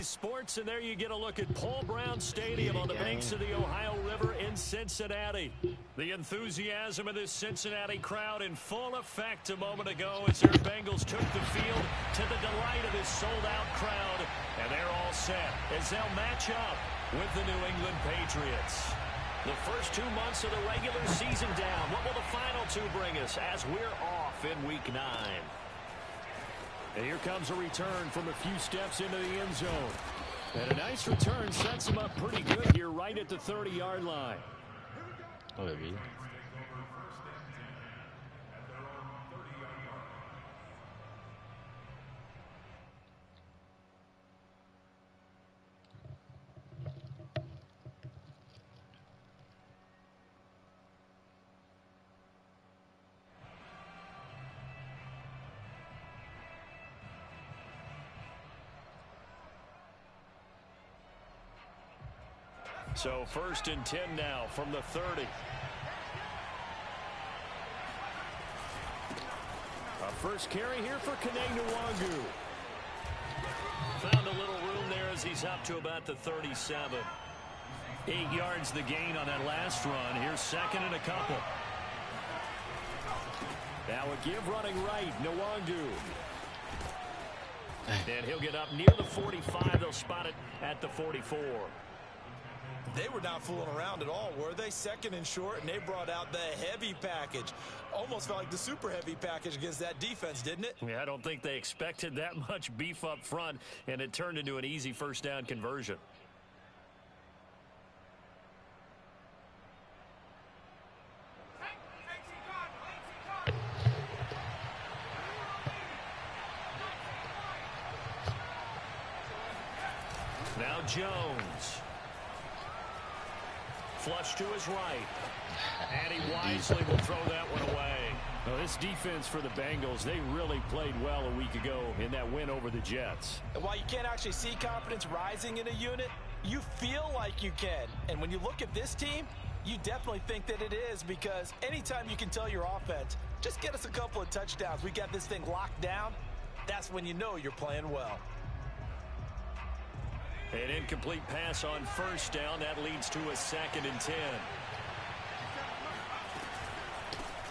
sports, and there you get a look at Paul Brown Stadium on the banks of the Ohio River in Cincinnati. The enthusiasm of this Cincinnati crowd in full effect a moment ago as their Bengals took the field to the delight of this sold-out crowd. And they're all set as they'll match up with the New England Patriots. The first 2 months of the regular season down. What will the final two bring us as we're off in Week 9? And here comes a return from a few steps into the end zone. And a nice return sets him up pretty good here right at the 30-yard line. Oh, really? So 1st and 10 now from the 30. A first carry here for Nwangwu. Found a little room there as he's up to about the 37. 8 yards the gain on that last run. Here's 2nd and a couple. Now a give running right, Nwangwu. And he'll get up near the 45. They'll spot it at the 44. They were not fooling around at all, were they? 2nd and short, and they brought out the heavy package. Almost felt like the super heavy package against that defense, didn't it? Yeah, I don't think they expected that much beef up front, and it turned into an easy first down conversion. Now Jones. Flush to his right. And he wisely will throw that one away. Well, this defense for the Bengals, they really played well a week ago in that win over the Jets. And while you can't actually see confidence rising in a unit, you feel like you can. And when you look at this team, you definitely think that it is, because anytime you can tell your offense, just get us a couple of touchdowns, we got this thing locked down, that's when you know you're playing well. An incomplete pass on first down. That leads to a 2nd and 10.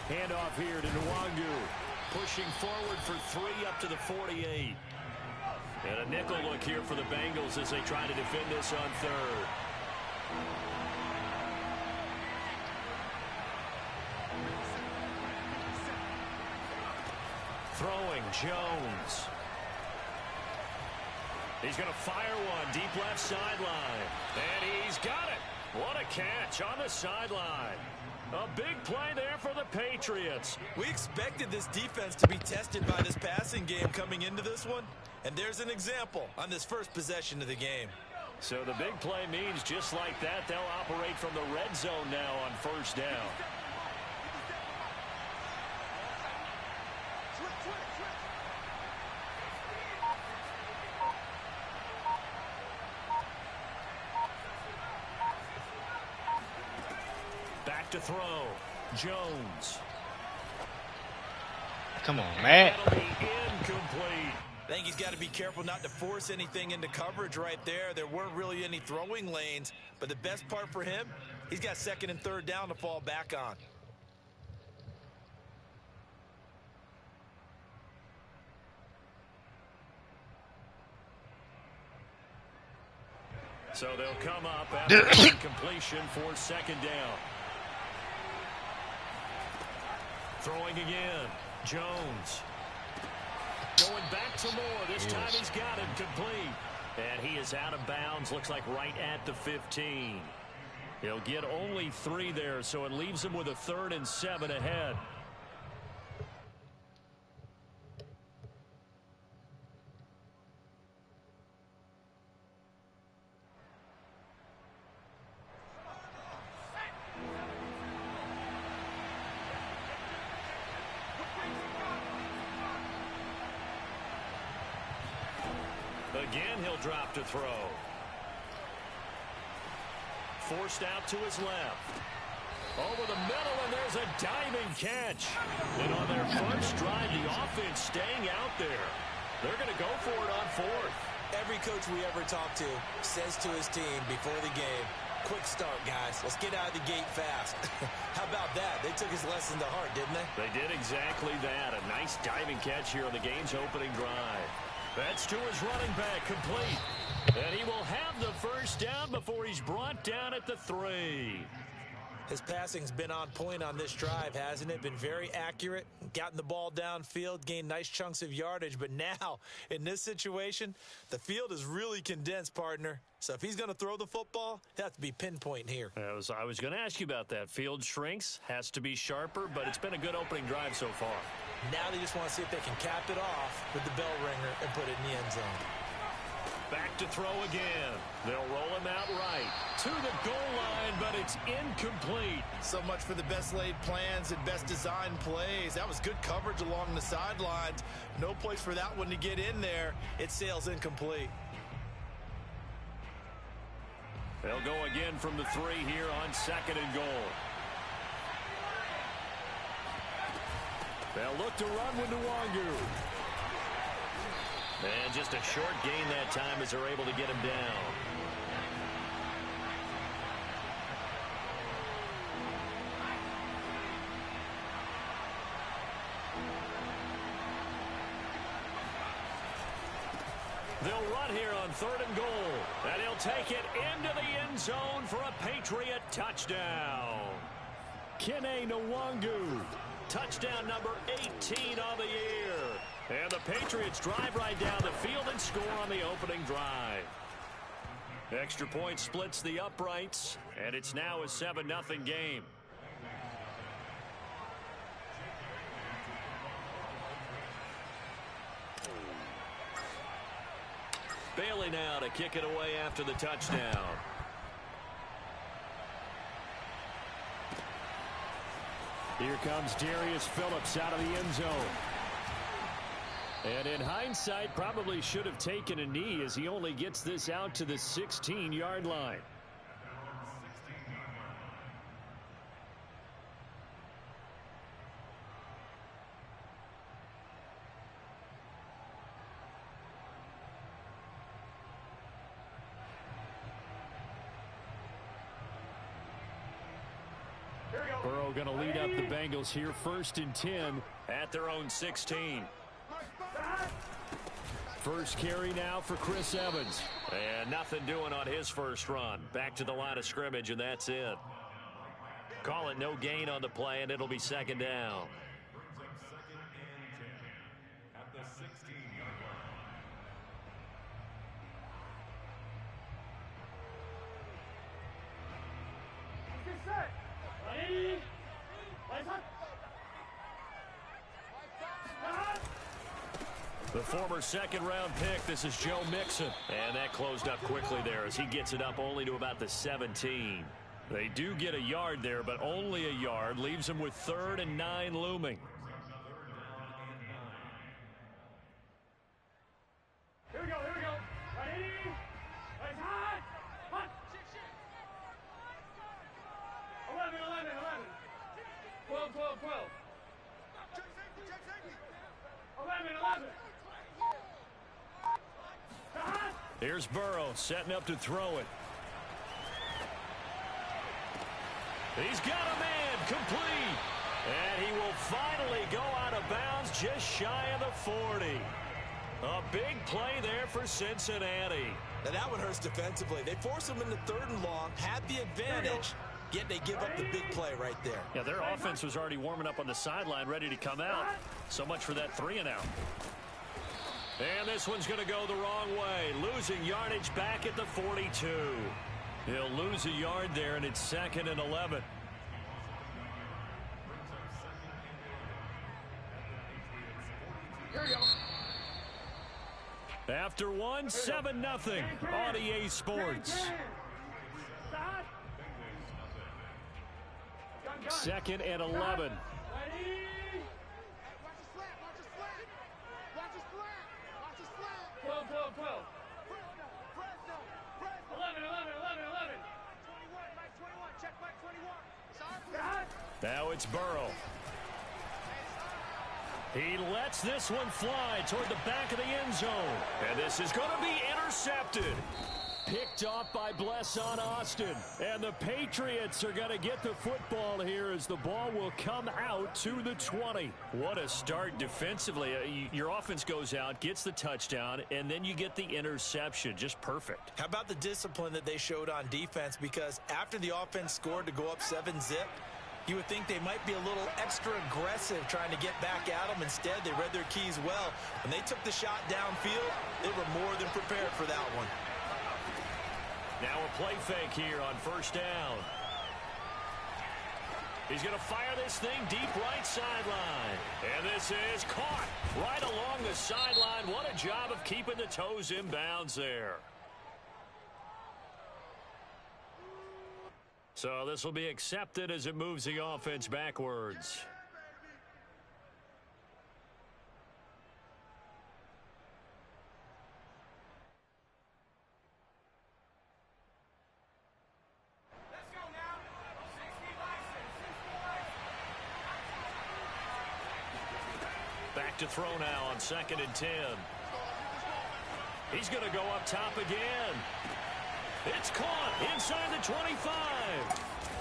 Handoff here to Nwangwu. Pushing forward for 3 up to the 48. And a nickel look here for the Bengals as they try to defend this on 3rd. Throwing Jones. He's going to fire one deep left sideline. And he's got it. What a catch on the sideline. A big play there for the Patriots. We expected this defense to be tested by this passing game coming into this one. And there's an example on this first possession of the game. So the big play means just like that, they'll operate from the red zone now on first down. To throw. Jones. Come on, man. That'll be incomplete. I think he's got to be careful not to force anything into coverage right there. There weren't really any throwing lanes, but the best part for him, he's got 2nd and 3rd down to fall back on. So they'll come up after completion for 2nd down. Throwing again. Jones. Going back to more. This time he's got him complete. And he is out of bounds. Looks like right at the 15. He'll get only 3 there, so it leaves him with a 3rd and 7 ahead. Again, he'll drop to throw. Forced out to his left. Over the middle, and there's a diving catch. And on their first drive, the offense staying out there. They're going to go for it on 4th. Every coach we ever talk to says to his team before the game, quick start, guys. Let's get out of the gate fast. How about that? They took his lesson to heart, didn't they? They did exactly that. A nice diving catch here on the game's opening drive. That's to his running back, complete. And he will have the first down before he's brought down at the 3. His passing's been on point on this drive, hasn't it? Been very accurate, gotten the ball downfield, gained nice chunks of yardage. But now, in this situation, the field is really condensed, partner. So if he's going to throw the football, it has to be pinpoint here. I was going to ask you about that. Field shrinks, has to be sharper, but it's been a good opening drive so far. Now they just want to see if they can cap it off with the bell ringer and put it in the end zone. Back to throw again. They'll roll him out right to the goal line, but it's incomplete. So much for the best laid plans and best designed plays. That was good coverage along the sidelines. No place for that one to get in there. It sails incomplete. They'll go again from the 3 here on 2nd and goal. They'll look to run with Nwangu. And just a short gain that time as they're able to get him down. They'll run here on 3rd and goal. And he'll take it into the end zone for a Patriot touchdown. Kene Nwangu. Touchdown number 18 on the year. And the Patriots drive right down the field and score on the opening drive. Extra point splits the uprights, and it's now a 7-0 game. Bailey now to kick it away after the touchdown. Here comes Darius Phillips out of the end zone. And in hindsight, probably should have taken a knee as he only gets this out to the 16-yard line. Burrow going to lead up the Bengals here 1st and 10 at their own 16. First carry now for Chris Evans. And nothing doing on his first run. Back to the line of scrimmage, and that's it. Call it no gain on the play, and it'll be 2nd down. The former 2nd-round pick, this is Joe Mixon. And that closed up quickly there as he gets it up only to about the 17. They do get a yard there, but only a yard. Leaves them with 3rd and 9 looming. Here we go, here we go. Ready? Right side. Hot. 11, 11, 11. 12, 12, 12. 11, 11. Here's Burrow setting up to throw it. He's got a man complete. And he will finally go out of bounds just shy of the 40. A big play there for Cincinnati. Now that one hurts defensively. They force him into 3rd and long, had the advantage, yet they give up the big play right there. Yeah, their offense was already warming up on the sideline, ready to come out. So much for that 3-and-out. And this one's going to go the wrong way. Losing yardage back at the 42. He'll lose a yard there, and it's 2nd and 11. Here we go. After one, 7-0 on EA Sports. 2nd and 11. Now it's Burrow. He lets this one fly toward the back of the end zone. And this is going to be intercepted. Picked off by Blesson Austin. And the Patriots are going to get the football here as the ball will come out to the 20. What a start defensively. Your offense goes out, gets the touchdown, and then you get the interception. Just perfect. How about the discipline that they showed on defense? Because after the offense scored to go up 7-zip, you would think they might be a little extra aggressive trying to get back at them. Instead, they read their keys well. When they took the shot downfield, they were more than prepared for that one. Now a play fake here on first down. He's going to fire this thing deep right sideline. And this is caught right along the sideline. What a job of keeping the toes in bounds there. So this will be accepted as it moves the offense backwards. Back to throw now on 2nd and 10. He's going to go up top again. It's caught inside the 25.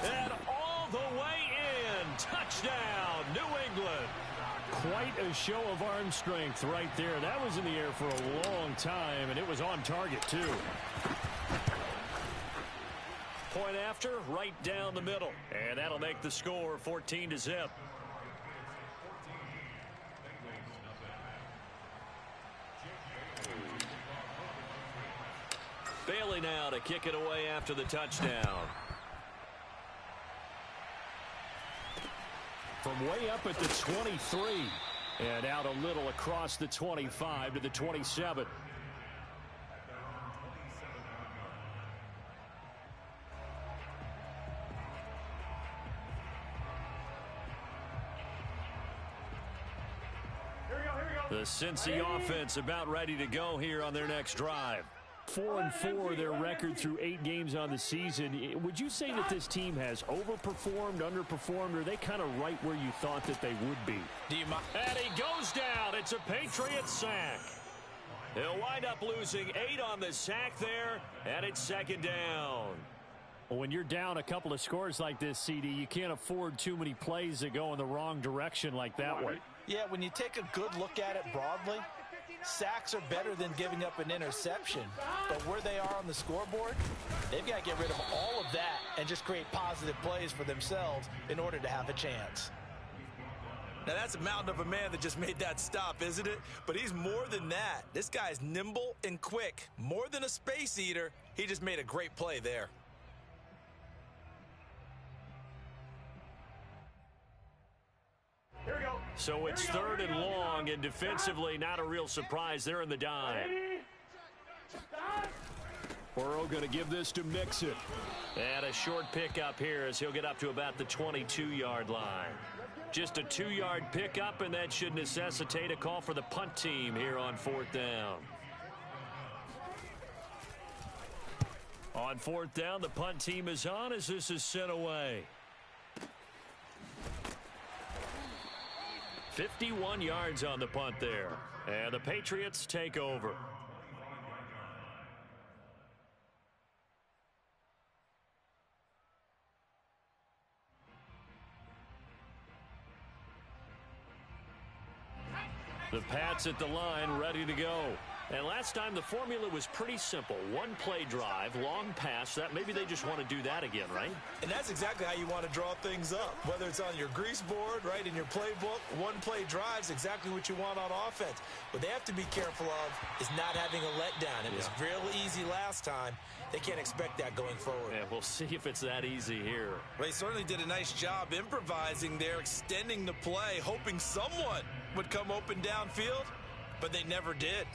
And all the way in. Touchdown, New England. Quite a show of arm strength right there. That was in the air for a long time, and it was on target, too. Point after, right down the middle. And that'll make the score 14-0. Bailey now to kick it away after the touchdown. From way up at the 23. And out a little across the 25 to the 27. The Cincy offense about ready to go here on their next drive. 4-4 their record through 8 games on the season. Would you say that this team has overperformed, underperformed, or are they kind of right where you thought that they would be? And he goes down. It's a Patriot sack. He'll wind up losing 8 on the sack there, and it's 2nd down. Well, when you're down a couple of scores like this, CD, you can't afford too many plays that go in the wrong direction like that one. Yeah, when you take a good look at it broadly, sacks are better than giving up an interception. But where they are on the scoreboard, they've got to get rid of all of that and just create positive plays for themselves in order to have a chance. Now, that's a mountain of a man that just made that stop, isn't it? But he's more than that. This guy's nimble and quick. More than a space eater, he just made a great play there. Here we go. So it's 3rd and long, and defensively not a real surprise. They're in the dime. Burrow going to give this to Mixon. And a short pickup here as he'll get up to about the 22-yard line. Just a 2-yard pickup, and that should necessitate a call for the punt team here on 4th down. On 4th down, the punt team is on as this is sent away. 51 yards on the punt there. And the Patriots take over. The Pats at the line, ready to go. And last time the formula was pretty simple. One play drive, long pass. That maybe they just want to do that again, right? And that's exactly how you want to draw things up. Whether it's on your grease board, right, in your playbook, one play drive's exactly what you want on offense. What they have to be careful of is not having a letdown. It was real easy last time. They can't expect that going forward. Yeah, we'll see if it's that easy here. They certainly did a nice job improvising there, extending the play, hoping someone would come open downfield, but they never did.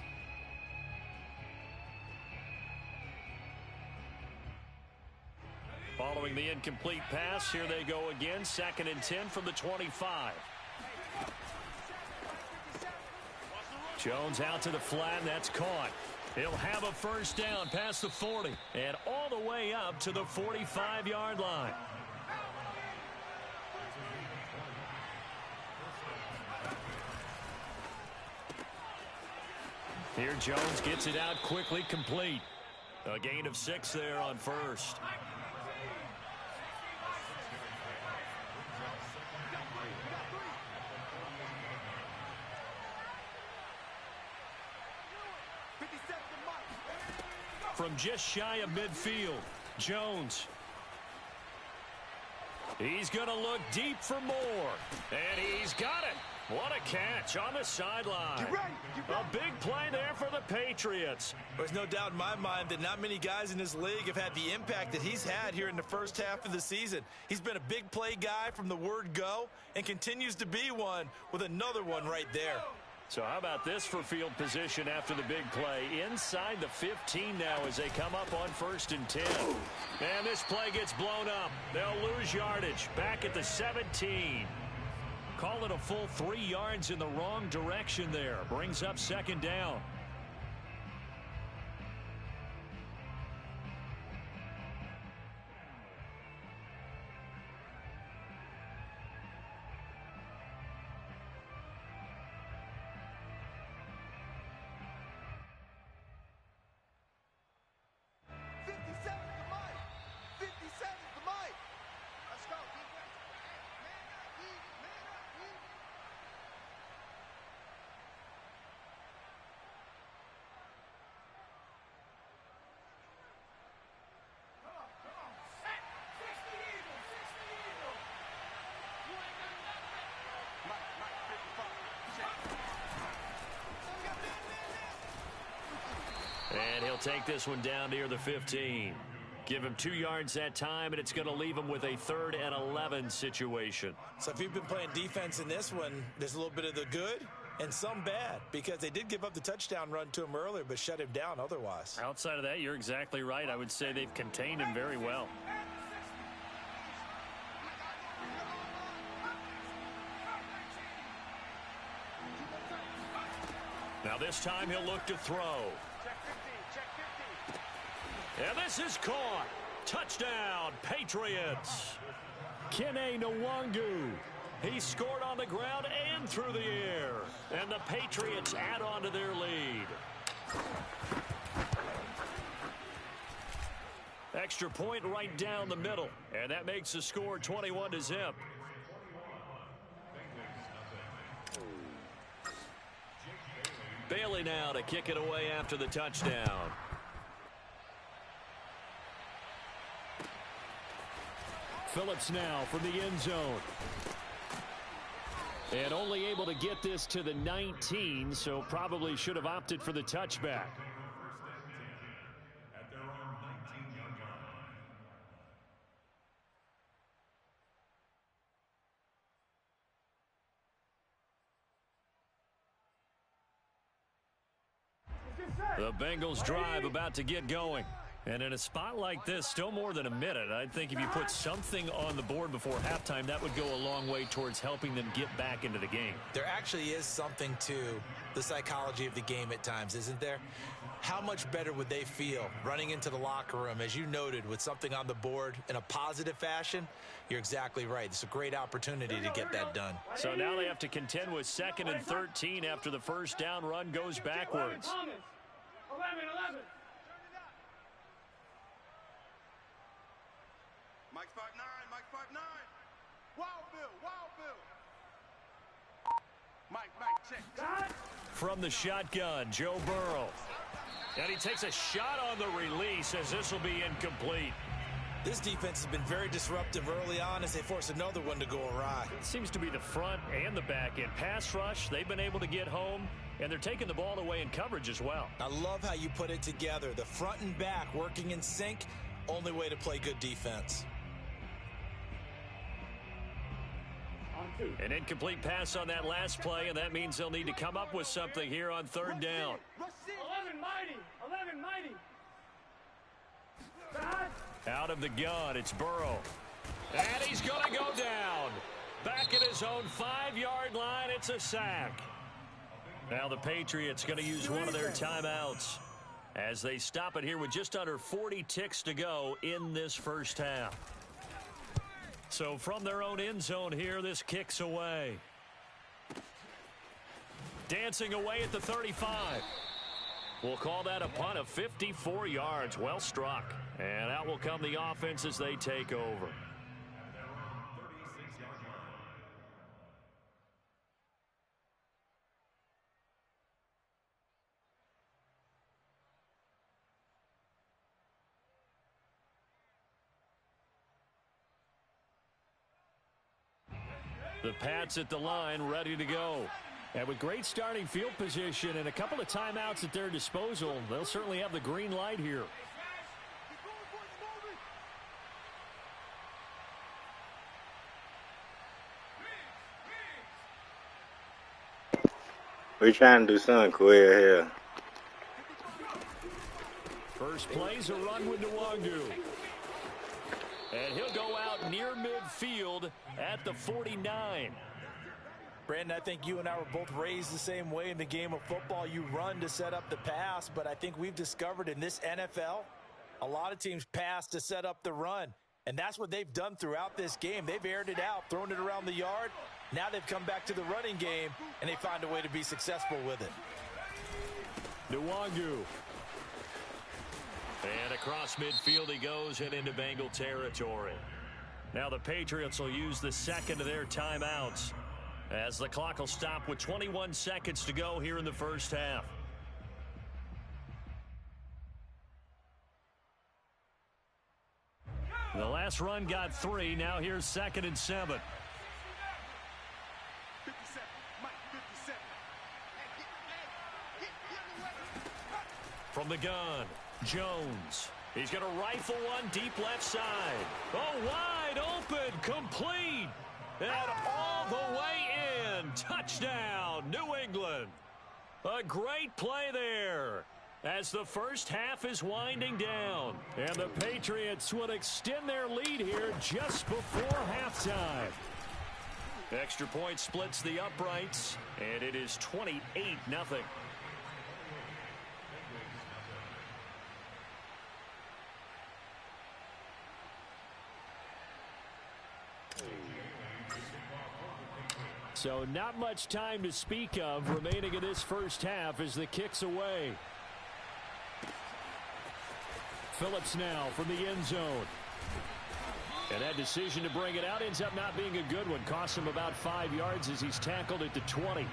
Following the incomplete pass, here they go again. 2nd and 10 from the 25. Jones out to the flat, and that's caught. He'll have a first down past the 40 and all the way up to the 45-yard line. Here Jones gets it out quickly, complete. A gain of 6 there on first. From just shy of midfield, Jones. He's going to look deep for more. And he's got it. What a catch on the sideline. A big play there for the Patriots. There's no doubt in my mind that not many guys in this league have had the impact that he's had here in the first half of the season. He's been a big play guy from the word go and continues to be one with another one right there. So how about this for field position after the big play? Inside the 15 now as they come up on 1st and 10. And this play gets blown up. They'll lose yardage back at the 17. Call it a full 3 yards in the wrong direction there. Brings up 2nd down. And he'll take this one down near the 15. Give him 2 yards that time, and it's going to leave him with a 3rd and 11 situation. So if you've been playing defense in this one, there's a little bit of the good and some bad, because they did give up the touchdown run to him earlier, but shut him down otherwise. Outside of that, you're exactly right. I would say they've contained him very well. Now this time he'll look to throw. And this is caught. Touchdown, Patriots. Kene Nwangu. He scored on the ground and through the air. And the Patriots add on to their lead. Extra point right down the middle. And that makes the score 21-0. Bailey now to kick it away after the touchdown. Phillips now from the end zone. And only able to get this to the 19, so probably should have opted for the touchback. The Bengals drive about to get going. And in a spot like this, still more than a minute, I think if you put something on the board before halftime, that would go a long way towards helping them get back into the game. There actually is something to the psychology of the game at times, isn't there? How much better would they feel running into the locker room, as you noted, with something on the board in a positive fashion? You're exactly right. It's a great opportunity to get that done. So now they have to contend with 2nd and 13 after the first down run goes backwards. 11. Mike 5'9", Mike 5'9". Wild Bill. Mike, check. From the shotgun, Joe Burrow. And he takes a shot on the release as this will be incomplete. This defense has been very disruptive early on as they force another one to go awry. It seems to be the front and the back end. Pass rush, they've been able to get home, and they're taking the ball away in coverage as well. I love how you put it together. The front and back working in sync, only way to play good defense. An incomplete pass on that last play, and that means they'll need to come up with something here on 3rd down. 11 mighty. Out of the gun, it's Burrow. And he's going to go down. Back at his own 5-yard line, it's a sack. Now the Patriots going to use one of their timeouts as they stop it here with just under 40 ticks to go in this first half. So from their own end zone here, this kicks away. Dancing away at the 35. We'll call that a punt of 54 yards. Well struck. And out will come the offense as they take over. The Pats at the line, ready to go. And with great starting field position and a couple of timeouts at their disposal, they'll certainly have the green light here. We trying to do something cool here. First play's a run with Nwangu. And he'll go out near midfield at the 49. Brandon, I think you and I were both raised the same way in the game of football. You run to set up the pass, but I think we've discovered in this NFL, a lot of teams pass to set up the run. And that's what they've done throughout this game. They've aired it out, thrown it around the yard. Now they've come back to the running game, and they find a way to be successful with it. Nwangu. And across midfield he goes and into Bengal territory. Now the Patriots will use the second of their timeouts as the clock will stop with 21 seconds to go here in the first half. The last run got 3. Now here's 2nd and 7. 57, Mike, 57. From the gun, Jones. He's going to rifle one deep left side. Oh, wide open, complete. And all the way in. Touchdown, New England. A great play there as the first half is winding down. And the Patriots will extend their lead here just before halftime. Extra point splits the uprights, and it is 28-0. So not much time to speak of remaining in this first half as the kick's away. Phillips now from the end zone. And that decision to bring it out ends up not being a good one. Costs him about 5 yards as he's tackled at the 20.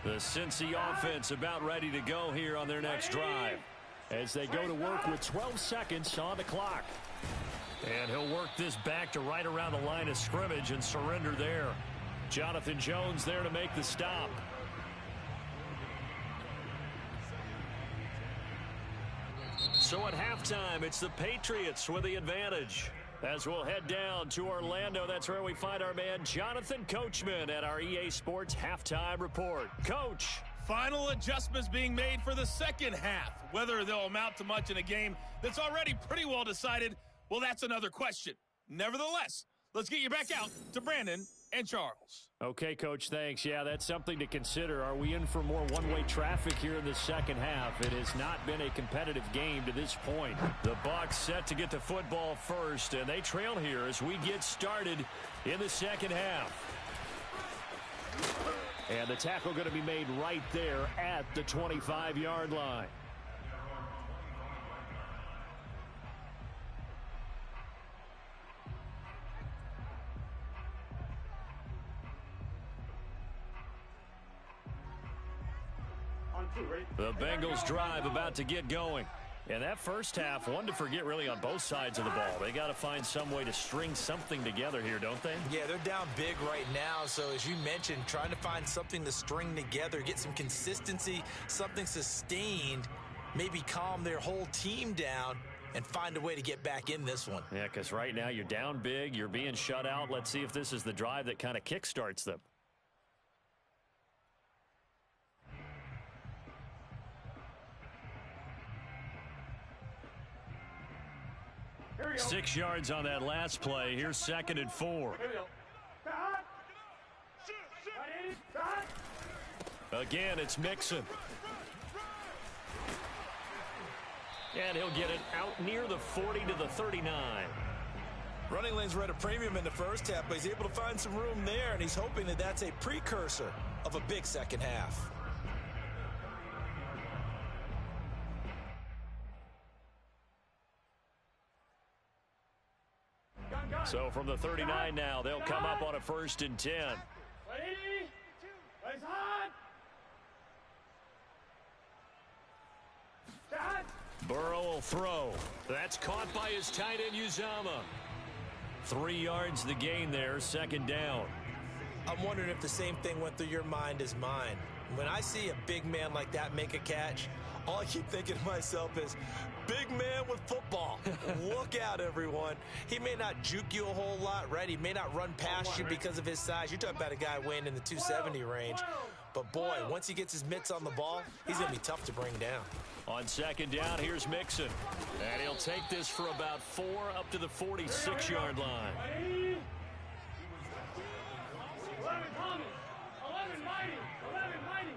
The Cincy offense about ready to go here on their next drive as they go to work with 12 seconds on the clock. And he'll work this back to right around the line of scrimmage and surrender there. Jonathan Jones there to make the stop. So at halftime, it's the Patriots with the advantage. As we'll head down to Orlando, that's where we find our man Jonathan Coachman at our EA Sports Halftime Report. Coach. Final adjustments being made for the second half. Whether they'll amount to much in a game that's already pretty well decided, well, that's another question. Nevertheless, let's get you back out to Brandon and Charles. Okay, Coach, thanks. Yeah, that's something to consider. Are we in for more one-way traffic here in the second half? It has not been a competitive game to this point. The Bucs set to get the football first, and they trail here as we get started in the second half. And the tackle going to be made right there at the 25-yard line. The Bengals drive about to get going. And that first half, one to forget really on both sides of the ball. They got to find some way to string something together here, don't they? Yeah, they're down big right now. So as you mentioned, trying to find something to string together, get some consistency, something sustained, maybe calm their whole team down and find a way to get back in this one. Yeah, because right now you're down big, you're being shut out. Let's see if this is the drive that kind of kickstarts them. Here 6 yards on that last play. Here's 2nd and 4. Again, it's Mixon. And he'll get it out near the 40 to the 39. Running lanes were at a premium in the first half, but he's able to find some room there, and he's hoping that that's a precursor of a big second half. So from the 39 now, they'll come up on a 1st and 10. Burrow will throw. That's caught by his tight end, Uzama. 3 yards the gain there, 2nd down. I'm wondering if the same thing went through your mind as mine. When I see a big man like that make a catch, all I keep thinking to myself is, big man with football. Look out, everyone. He may not juke you a whole lot, right? He may not run past you because of his size. You're talking about a guy weighing in the 270 range. But, boy, once he gets his mitts on the ball, he's going to be tough to bring down. On 2nd down, here's Mixon. And he'll take this for about 4 up to the 46-yard line. 11 coming. 11 mighty. 11 mighty.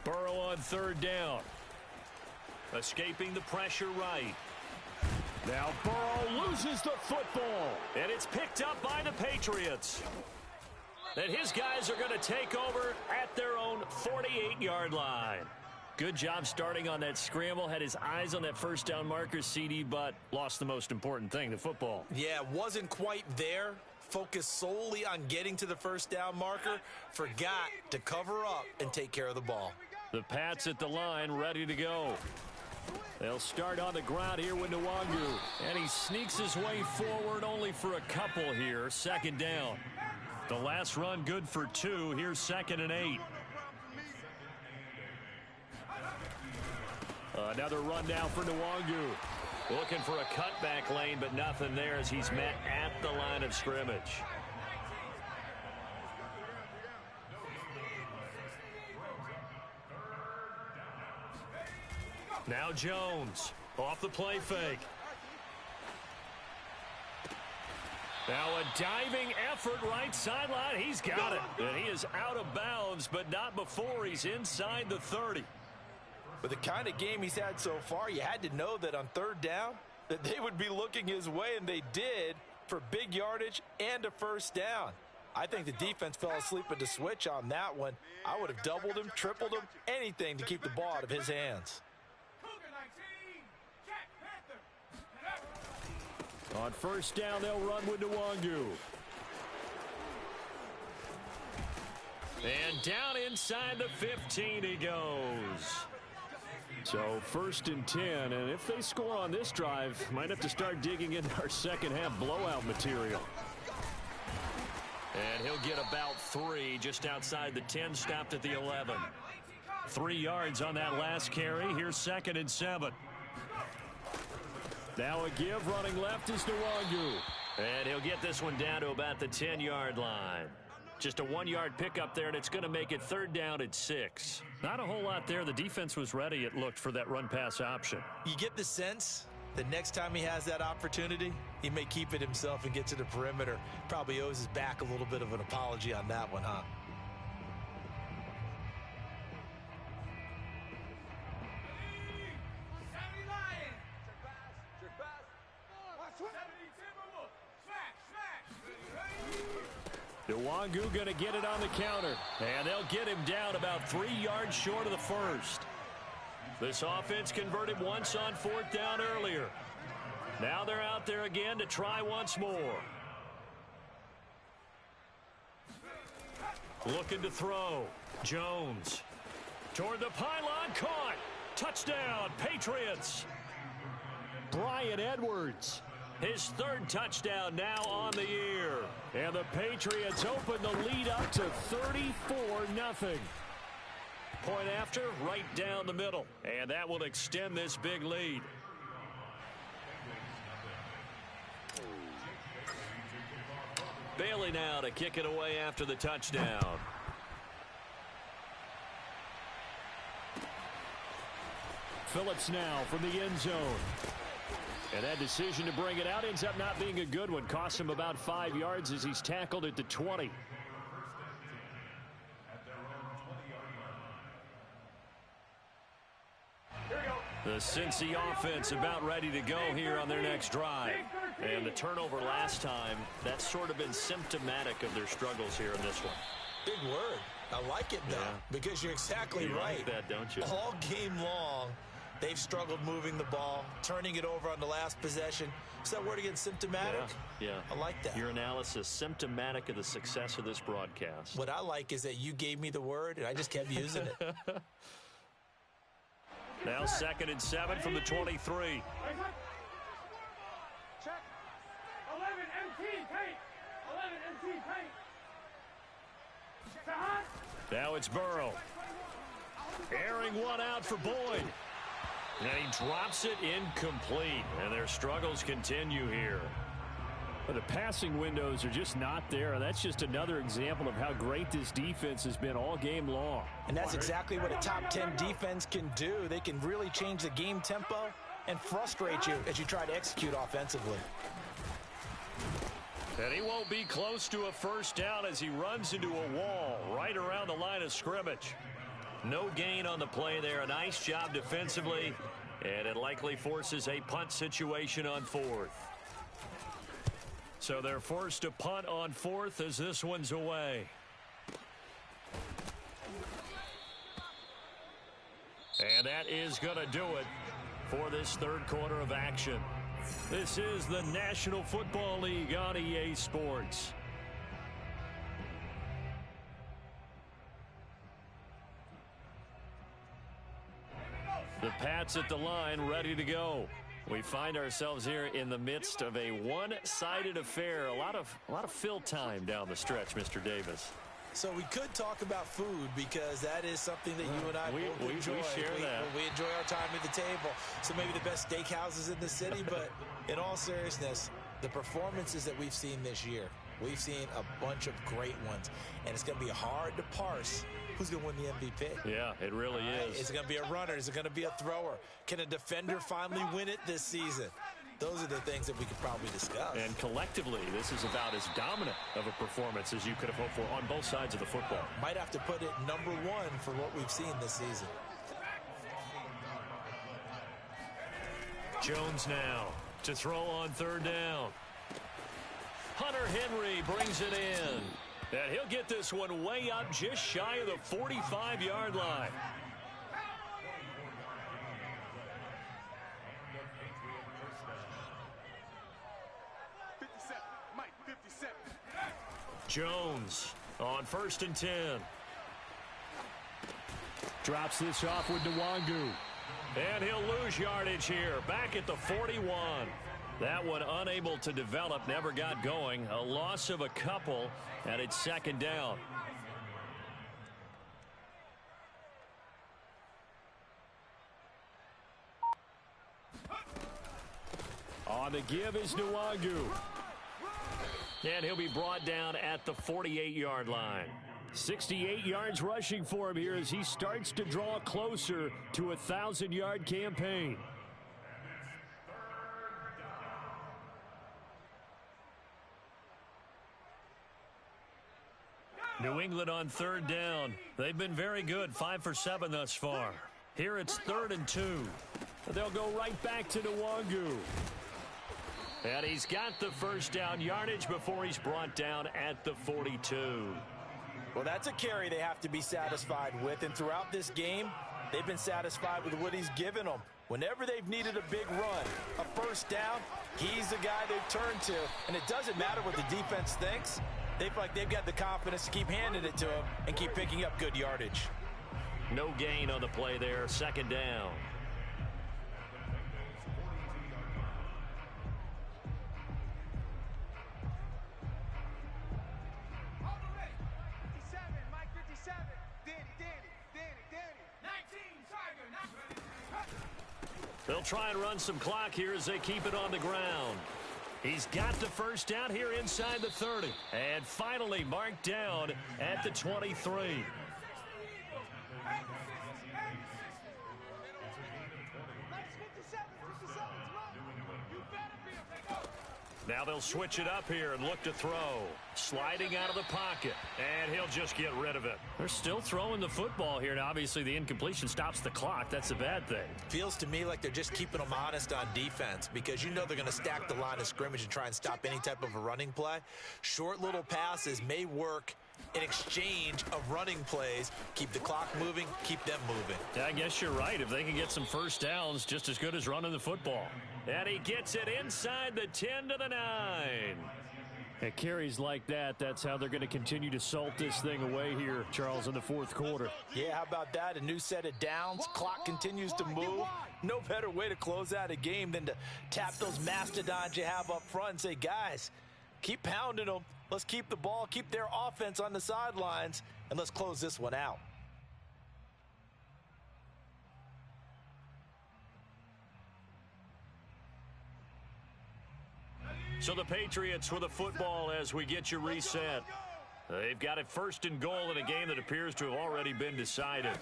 Burrow on 3rd down. Escaping the pressure right. Now Burrow loses the football. And it's picked up by the Patriots. And his guys are going to take over at their own 48-yard line. Good job starting on that scramble. Had his eyes on that 1st down marker, CD, but lost the most important thing, the football. Yeah, wasn't quite there. Focused solely on getting to the 1st down marker. Forgot to cover up and take care of the ball. The Pats at the line, ready to go. They'll start on the ground here with Nwangu. And he sneaks his way forward only for a couple here. 2nd down. The last run good for 2. Here's 2nd and 8. Another run down for Nwangu. Looking for a cutback lane, but nothing there as he's met at the line of scrimmage. Now Jones off the play fake. Now a diving effort right sideline. He's got it. And he is out of bounds, but not before he's inside the 30. With the kind of game he's had so far, you had to know that on 3rd down that they would be looking his way, and they did, for big yardage and a 1st down. I think the defense fell asleep at the switch on that one. I would have doubled him, tripled him, anything to keep the ball out of his hands. On 1st down, they'll run with Nwangu. And down inside the 15 he goes. So 1st and 10, and if they score on this drive, might have to start digging into our 2nd half blowout material. And he'll get about 3 just outside the 10, stopped at the 11. 3 yards on that last carry. Here's 2nd and 7. Now a give, running left is Nwangu. And he'll get this one down to about the 10-yard line. Just a 1-yard pickup there, and it's going to make it 3rd down at 6. Not a whole lot there. The defense was ready, it looked, for that run-pass option. You get the sense that next time he has that opportunity, he may keep it himself and get to the perimeter. Probably owes his back a little bit of an apology on that one, huh? Nwangu going to get it on the counter. And they'll get him down about 3 yards short of the 1st. This offense converted once on 4th down earlier. Now they're out there again to try once more. Looking to throw. Jones. Toward the pylon. Caught. Touchdown. Patriots. Bryan Edwards. His 3rd touchdown now on the year. And the Patriots open the lead up to 34-0. Point after, right down the middle. And that will extend this big lead. Bailey now to kick it away after the touchdown. Phillips now from the end zone. And that decision to bring it out ends up not being a good one. Costs him about 5 yards as he's tackled at the 20. The Cincy offense about ready to go here on their next drive. And the turnover last time, that's sort of been symptomatic of their struggles here in this one. Big word. I like it, though, because you're exactly right. You like that, don't you? All game long, they've struggled moving the ball, turning it over on the last possession. Is that word again, symptomatic? Yeah. I like that. Your analysis, symptomatic of the success of this broadcast. What I like is that you gave me the word, and I just kept using it. Now 2nd and 7 from the 23. Check. 11 MT paint. 11 MT paint. Now it's Burrow. Airing one out for Boyd. And he drops it incomplete. And their struggles continue here. Well, the passing windows are just not there. That's just another example of how great this defense has been all game long. And that's exactly what a top 10 defense can do. They can really change the game tempo and frustrate you as you try to execute offensively. And he won't be close to a first down as he runs into a wall right around the line of scrimmage. No gain on the play there. A nice job defensively. And it likely forces a punt situation on 4th. So they're forced to punt on 4th as this one's away. And that is going to do it for this 3rd quarter of action. This is the National Football League on EA Sports. The Pats at the line, ready to go. We find ourselves here in the midst of a one-sided affair. A lot of fill time down the stretch, Mr. Davis. So we could talk about food because that is something that you and I both enjoy. We share that. We enjoy our time at the table. So maybe the best steakhouses in the city, but in all seriousness, the performances that we've seen this year, we've seen a bunch of great ones, and it's going to be hard to parse who's going to win the MVP. Yeah, it really is. Is it going to be a runner? Is it going to be a thrower? Can a defender finally win it this season? Those are the things that we could probably discuss. And collectively, this is about as dominant of a performance as you could have hoped for on both sides of the football. Might have to put it #1 for what we've seen this season. Jones now to throw on 3rd down. Hunter Henry brings it in. And he'll get this one way up just shy of the 45-yard line. Jones on 1st and 10. Drops this off with Nwangu. And he'll lose yardage here. Back at the 41. That one unable to develop, never got going. A loss of a couple, and it's 2nd down. On the give is Nwangu. And he'll be brought down at the 48-yard line. 68 yards rushing for him here as he starts to draw closer to a 1,000-yard campaign. New England on 3rd down. They've been very good, 5 for 7 thus far. Here it's 3rd and 2. They'll go right back to Nwangu. And he's got the first down yardage before he's brought down at the 42. Well, that's a carry they have to be satisfied with. And throughout this game, they've been satisfied with what he's given them. Whenever they've needed a big run, a first down, he's the guy they've turned to. And it doesn't matter what the defense thinks. They feel like they've got the confidence to keep handing it to him and keep picking up good yardage. No gain on the play there, 2nd down. They'll try and run some clock here as they keep it on the ground. He's got the first down here inside the 30. And finally marked down at the 23. Now they'll switch it up here and look to throw. Sliding out of the pocket, and he'll just get rid of it. They're still throwing the football here, and obviously the incompletion stops the clock. That's a bad thing. Feels to me like they're just keeping them honest on defense because you know they're going to stack the line of scrimmage and try and stop any type of a running play. Short little passes may work in exchange of running plays. Keep the clock moving, keep them moving. I guess you're right. If they can get some first downs, just as good as running the football. And he gets it inside the 10 to the 9. At carries like that, that's how they're going to continue to salt this thing away here, Charles, in the fourth quarter. Yeah, how about that? A new set of downs. Clock continues to move. No better way to close out a game than to tap those mastodons you have up front and say, guys, keep pounding them. Let's keep the ball, keep their offense on the sidelines, and let's close this one out. So the Patriots with the football as we get you reset. They've got it first and goal in a game that appears to have already been decided.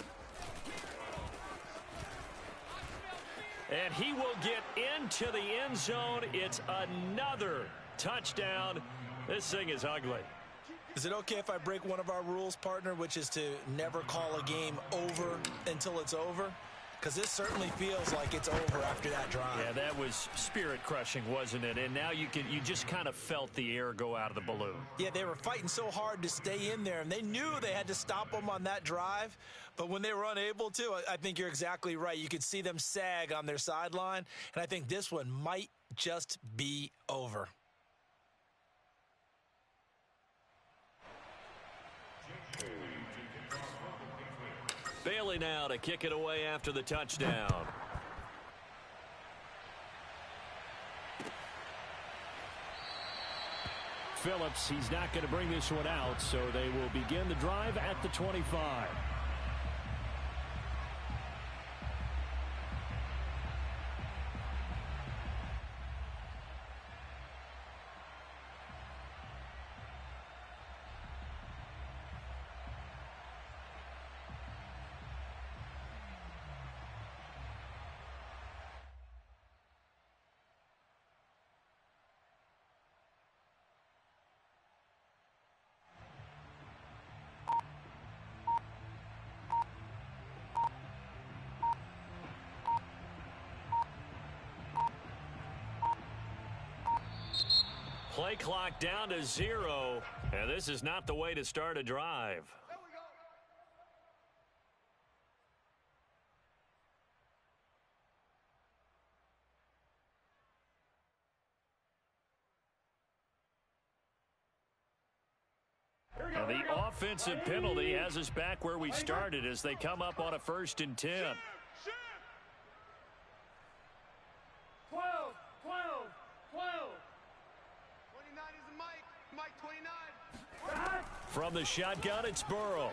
And he will get into the end zone. It's another touchdown. This thing is ugly. Is it okay if I break one of our rules, partner, which is to never call a game over until it's over? Because this certainly feels like it's over after that drive. Yeah, that was spirit-crushing, wasn't it? And now you just kind of felt the air go out of the balloon. Yeah, they were fighting so hard to stay in there, and they knew they had to stop them on that drive. But when they were unable to, I think you're exactly right. You could see them sag on their sideline, and I think this one might just be over. Bailey now to kick it away after the touchdown. Phillips, he's not going to bring this one out, so they will begin the drive at the 25. Play clock down to 0, and this is not the way to start a drive. And the offensive penalty has us back where we started as they come up on a 1st and 10. 12, 12, 12. 29 is Mike 29. From the shotgun, it's Burrow.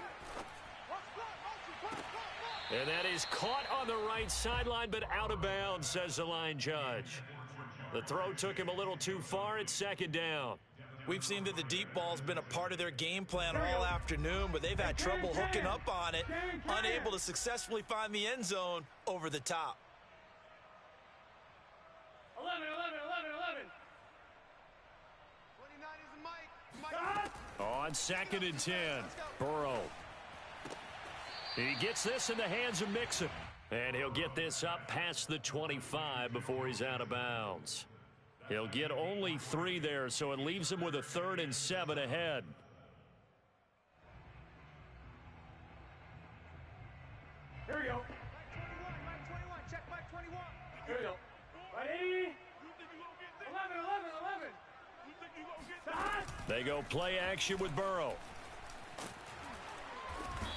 And that is caught on the right sideline, but out of bounds, says the line judge. The throw took him a little too far. It's 2nd down. We've seen that the deep ball's been a part of their game plan all afternoon, but they've had trouble hooking up on it, unable to successfully find the end zone over the top. 11, 11, 11, 11. 29 is Mike. On 2nd and 10, Burrow. He gets this in the hands of Mixon. And he'll get this up past the 25 before he's out of bounds. He'll get only 3 there, so it leaves him with a 3rd and 7 ahead. Here we go. Mike 21, check Mike 21. Here we go. Right 80. 11, 11, 11. They go play action with Burrow.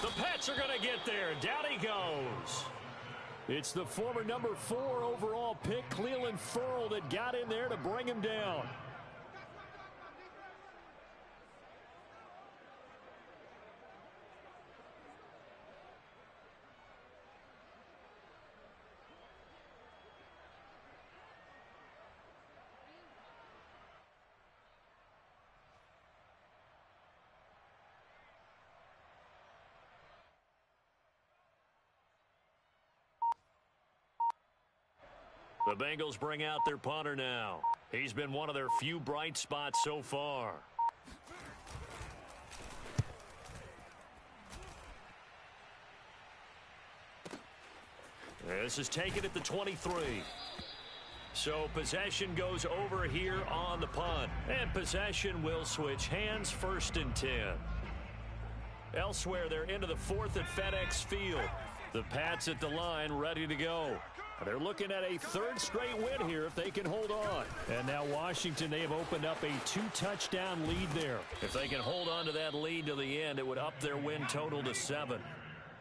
The Pets are going to get there. Down he goes. It's the former number 4 overall pick, Cleveland Ferrell, that got in there to bring him down. The Bengals bring out their punter now. He's been one of their few bright spots so far. This is taken at the 23. So possession goes over here on the punt. And possession will switch hands, 1st and 10. Elsewhere, they're into the 4th at FedEx Field. The Pats at the line, ready to go. They're looking at a 3rd straight win here if they can hold on. And now Washington, they have opened up a 2-touchdown lead there. If they can hold on to that lead to the end, it would up their win total to 7.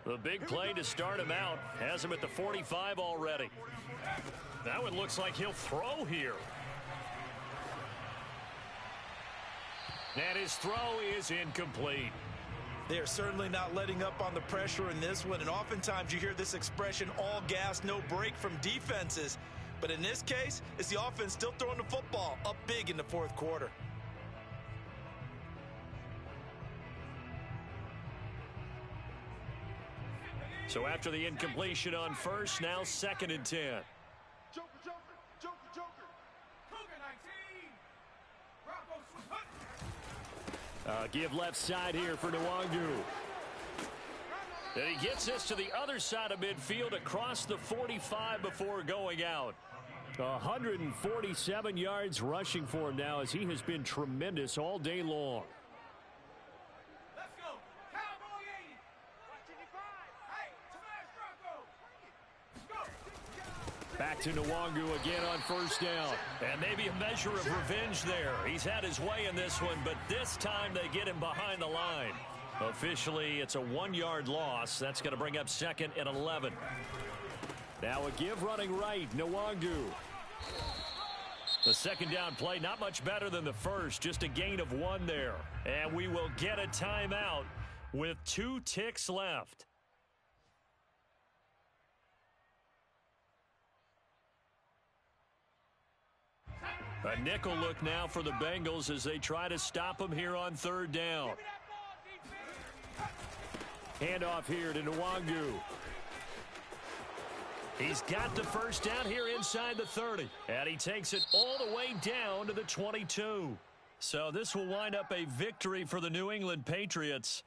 The big play to start him out has him at the 45 already. That one looks like he'll throw here. And his throw is incomplete. They are certainly not letting up on the pressure in this one, and oftentimes you hear this expression, all gas, no break from defenses. But in this case, it's the offense still throwing the football up big in the 4th quarter. So after the incompletion on 1st, now 2nd and 10. Joker, Joker, Joker, Joker. Give left side here for Nwangwu. And he gets this to the other side of midfield across the 45 before going out. 147 yards rushing for him now as he has been tremendous all day long. Let's go. Cowboy 80. Hey, Tobias Bronco. Go. Back to Nwangwu again on 1st down. And maybe a measure of revenge there. He's had his way in this one, but this time they get him behind the line. Officially, it's a 1-yard loss. That's going to bring up 2nd and 11. Now a give running right, Nwangwu. The 2nd down play, not much better than the 1st, just a gain of 1 there. And we will get a timeout with 2 ticks left. A nickel look now for the Bengals as they try to stop him here on 3rd down. Handoff here to Nwangwu. He's got the 1st down here inside the 30. And he takes it all the way down to the 22. So this will wind up a victory for the New England Patriots.